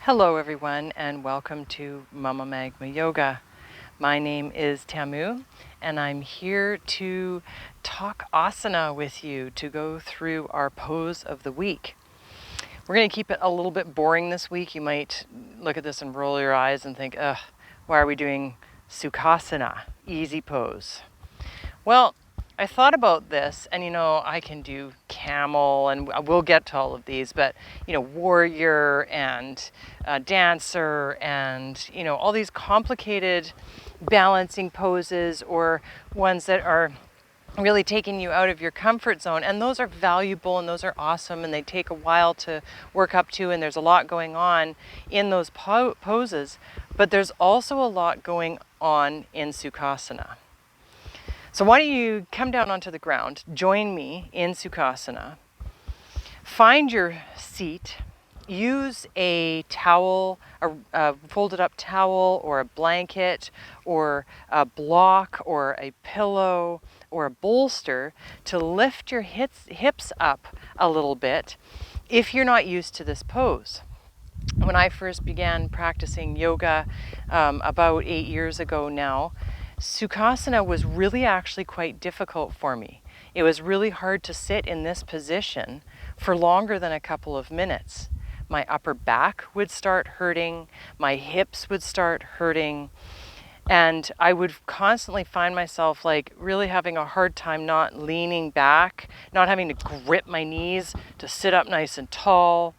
Hello everyone and welcome to Mama Magma Yoga. My name is Tamu and I'm here to talk asana with you, to go through our pose of the week. We're going to keep it a little bit boring this week. You might look at this and roll your eyes and think, ugh, why are we doing Sukhasana, easy pose? Well, I thought about this, and I can do camel, and we'll get to all of these, but warrior and dancer, and all these complicated balancing poses, or ones that are really taking you out of your comfort zone. And those are valuable and those are awesome, and they take a while to work up to, and there's a lot going on in those poses, but there's also a lot going on in Sukhasana. So why don't you come down onto the ground, join me in Sukhasana, find your seat, use a towel, a folded up towel or a blanket or a block or a pillow or a bolster to lift your hips up a little bit if you're not used to this pose. When I first began practicing yoga about 8 years ago now, Sukhasana was really actually quite difficult for me. It was really hard to sit in this position for longer than a couple of minutes. My upper back would start hurting, my hips would start hurting, and I would constantly find myself really having a hard time not leaning back, not having to grip my knees to sit up nice and tall,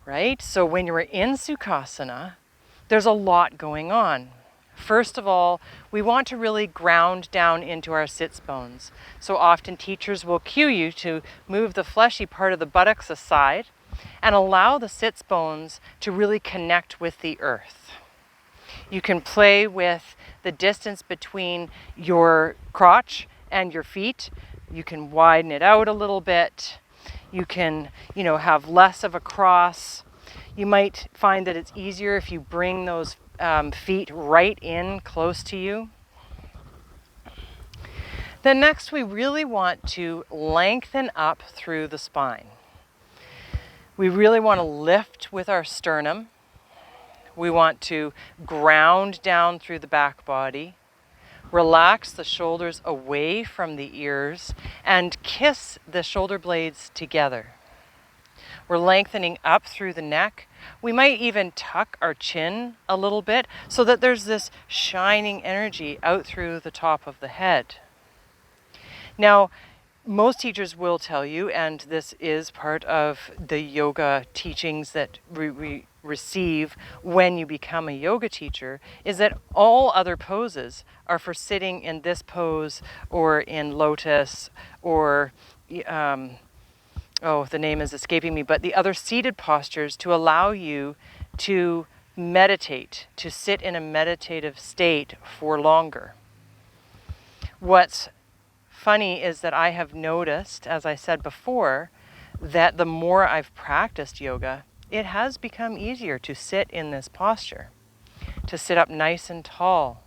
right? So when you're in Sukhasana, there's a lot going on. First of all, we want to really ground down into our sits bones. So often teachers will cue you to move the fleshy part of the buttocks aside and allow the sits bones to really connect with the earth. You can play with the distance between your crotch and your feet. You can widen it out a little bit. You can, have less of a cross. You might find that it's easier if you bring those feet right in close to you. Then next, we really want to lengthen up through the spine. We really want to lift with our sternum. We want to ground down through the back body. Relax the shoulders away from the ears and kiss the shoulder blades together. We're lengthening up through the neck. We might even tuck our chin a little bit so that there's this shining energy out through the top of the head. Now, most teachers will tell you, and this is part of the yoga teachings that we receive when you become a yoga teacher, is that all other poses are for sitting in this pose or in lotus or the name is escaping me, but the other seated postures to allow you to meditate, to sit in a meditative state for longer. What's funny is that I have noticed, as I said before, that the more I've practiced yoga, it has become easier to sit in this posture, to sit up nice and tall,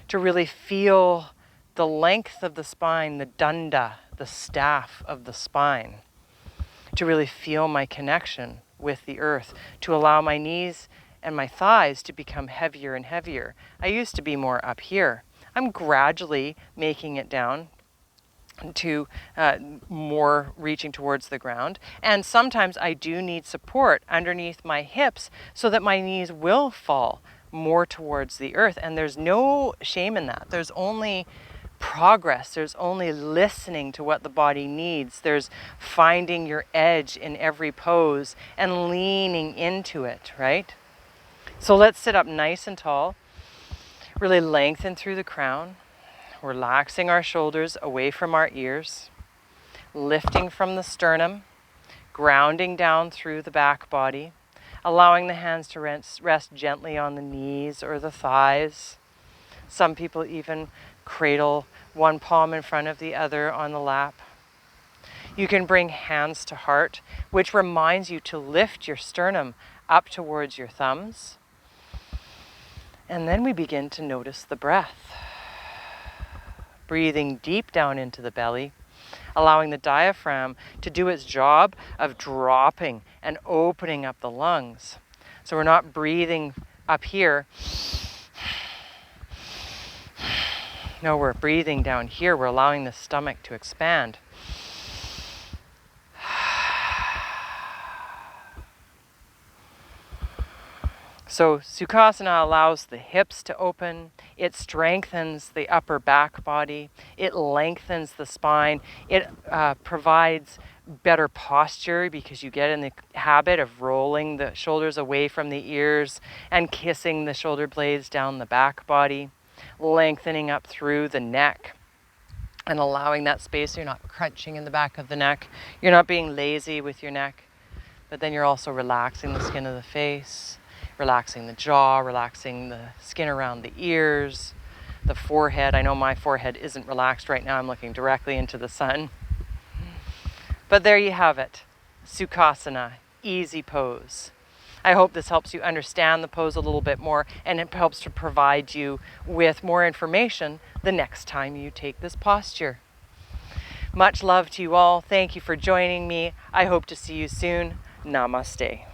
to really feel the length of the spine, the danda, the staff of the spine, to really feel my connection with the earth, to allow my knees and my thighs to become heavier and heavier. I used to be more up here. I'm gradually making it down to more reaching towards the ground. And sometimes I do need support underneath my hips so that my knees will fall more towards the earth. And there's no shame in that. There's only progress. There's only listening to what the body needs. There's finding your edge in every pose and leaning into it, right? So let's sit up nice and tall. Really lengthen through the crown. Relaxing our shoulders away from our ears. Lifting from the sternum. Grounding down through the back body. Allowing the hands to rest gently on the knees or the thighs. Some people even cradle one palm in front of the other on the lap. You can bring hands to heart, which reminds you to lift your sternum up towards your thumbs. And then we begin to notice the breath. Breathing deep down into the belly, allowing the diaphragm to do its job of dropping and opening up the lungs. So we're not breathing up here. No, we're breathing down here. We're allowing the stomach to expand. So Sukhasana allows the hips to open, it strengthens the upper back body, it lengthens the spine, it provides better posture because you get in the habit of rolling the shoulders away from the ears and kissing the shoulder blades down the back body, lengthening up through the neck and allowing that space so you're not crunching in the back of the neck. You're not being lazy with your neck, but then you're also relaxing the skin of the face, relaxing the jaw, relaxing the skin around the ears, the forehead. I know my forehead isn't relaxed right now. I'm looking directly into the sun. But there you have it. Sukhasana, easy pose. I hope this helps you understand the pose a little bit more, and it helps to provide you with more information the next time you take this posture. Much love to you all. Thank you for joining me. I hope to see you soon. Namaste.